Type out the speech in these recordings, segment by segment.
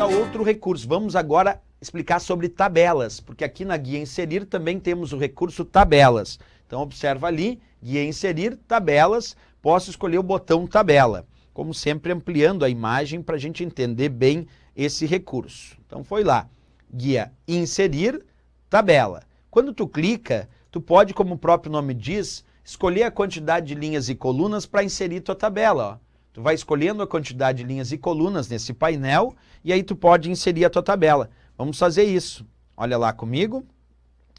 a outro recurso. Vamos agora explicar sobre tabelas, porque aqui na guia inserir também temos o recurso tabelas. Então observa ali, guia inserir, tabelas, posso escolher o botão tabela. Como sempre ampliando a imagem para a gente entender bem esse recurso. Então foi lá, guia inserir, tabela. Quando tu clica, tu pode, como o próprio nome diz, escolher a quantidade de linhas e colunas para inserir tua tabela, ó. Tu vai escolhendo a quantidade de linhas e colunas nesse painel e aí tu pode inserir a tua tabela. Vamos fazer isso. Olha lá comigo.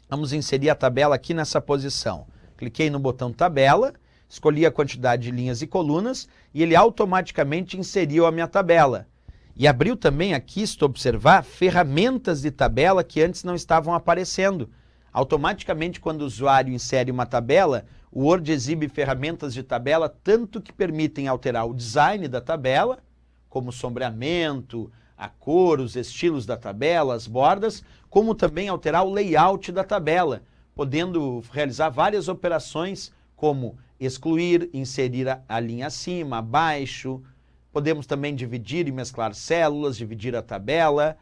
Vamos inserir a tabela aqui nessa posição. Cliquei no botão tabela, escolhi a quantidade de linhas e colunas e ele automaticamente inseriu a minha tabela. E abriu também aqui, se tu observar, ferramentas de tabela que antes não estavam aparecendo. Automaticamente, quando o usuário insere uma tabela, o Word exibe ferramentas de tabela tanto que permitem alterar o design da tabela, como o sombreamento, a cor, os estilos da tabela, as bordas, como também alterar o layout da tabela, podendo realizar várias operações como excluir, inserir a linha acima, abaixo. Podemos também dividir e mesclar células, dividir a tabela.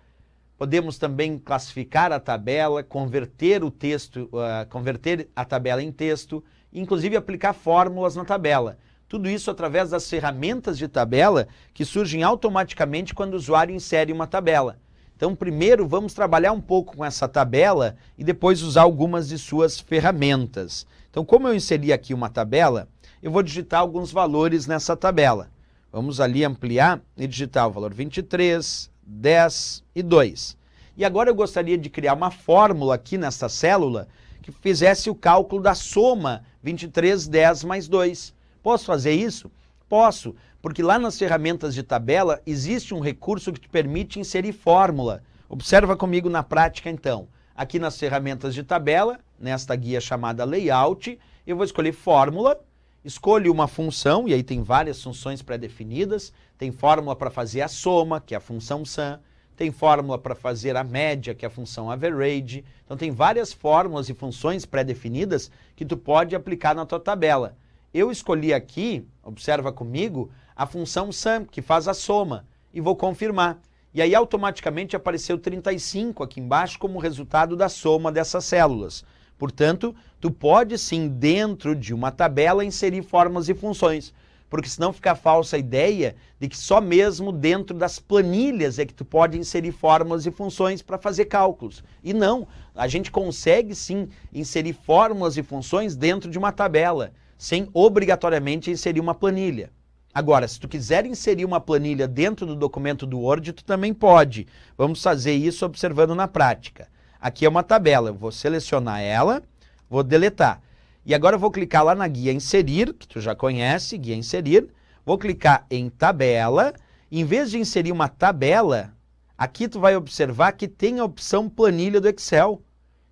Podemos também classificar a tabela, converter o texto, converter a tabela em texto, inclusive aplicar fórmulas na tabela. Tudo isso através das ferramentas de tabela que surgem automaticamente quando o usuário insere uma tabela. Então, primeiro vamos trabalhar um pouco com essa tabela e depois usar algumas de suas ferramentas. Então, como eu inseri aqui uma tabela, eu vou digitar alguns valores nessa tabela. Vamos ali ampliar e digitar o valor 23, 10 e 2. E agora eu gostaria de criar uma fórmula aqui nessa célula que fizesse o cálculo da soma 23, 10 mais 2. Posso fazer isso? Posso, porque lá nas ferramentas de tabela existe um recurso que te permite inserir fórmula. Observa comigo na prática então. Aqui nas ferramentas de tabela, nesta guia chamada Layout, eu vou escolher fórmula, escolho uma função, e aí tem várias funções pré-definidas, tem fórmula para fazer a soma, que é a função sum, tem fórmula para fazer a média, que é a função average. Então tem várias fórmulas e funções pré-definidas que tu pode aplicar na tua tabela. Eu escolhi aqui, observa comigo, a função sum, que faz a soma, e vou confirmar. E aí automaticamente apareceu 35 aqui embaixo como resultado da soma dessas células. Portanto, tu pode sim, dentro de uma tabela, inserir fórmulas e funções, porque senão fica a falsa ideia de que só mesmo dentro das planilhas é que tu pode inserir fórmulas e funções para fazer cálculos. E não, a gente consegue sim inserir fórmulas e funções dentro de uma tabela, sem obrigatoriamente inserir uma planilha. Agora, se tu quiser inserir uma planilha dentro do documento do Word, tu também pode. Vamos fazer isso observando na prática. Aqui é uma tabela, eu vou selecionar ela, vou deletar. E agora eu vou clicar lá na guia inserir, que tu já conhece, guia inserir, vou clicar em tabela, em vez de inserir uma tabela, aqui tu vai observar que tem a opção planilha do Excel.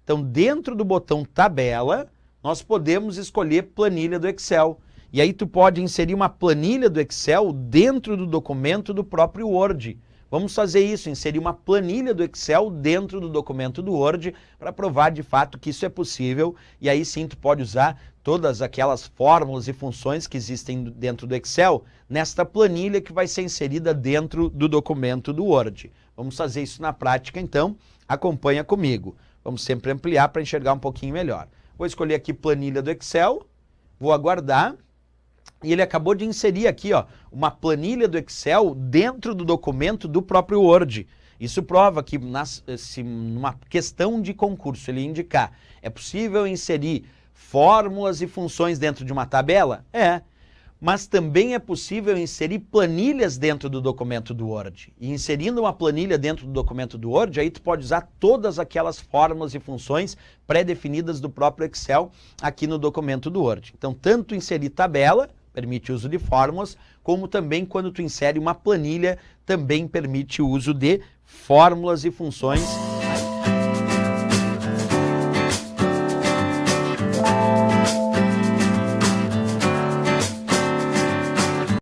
Então dentro do botão tabela, nós podemos escolher planilha do Excel. E aí tu pode inserir uma planilha do Excel dentro do documento do próprio Word. Vamos fazer isso, inserir uma planilha do Excel dentro do documento do Word para provar de fato que isso é possível. E aí sim tu pode usar todas aquelas fórmulas e funções que existem dentro do Excel nesta planilha que vai ser inserida dentro do documento do Word. Vamos fazer isso na prática então, acompanha comigo. Vamos sempre ampliar para enxergar um pouquinho melhor. Vou escolher aqui planilha do Excel, vou aguardar. E ele acabou de inserir aqui, ó, uma planilha do Excel dentro do documento do próprio Word. Isso prova que numa questão de concurso ele indicar, é possível inserir fórmulas e funções dentro de uma tabela? É. Mas também é possível inserir planilhas dentro do documento do Word. E inserindo uma planilha dentro do documento do Word, aí tu pode usar todas aquelas fórmulas e funções pré-definidas do próprio Excel aqui no documento do Word. Então, tanto inserir tabela, permite o uso de fórmulas, como também quando tu insere uma planilha, também permite o uso de fórmulas e funções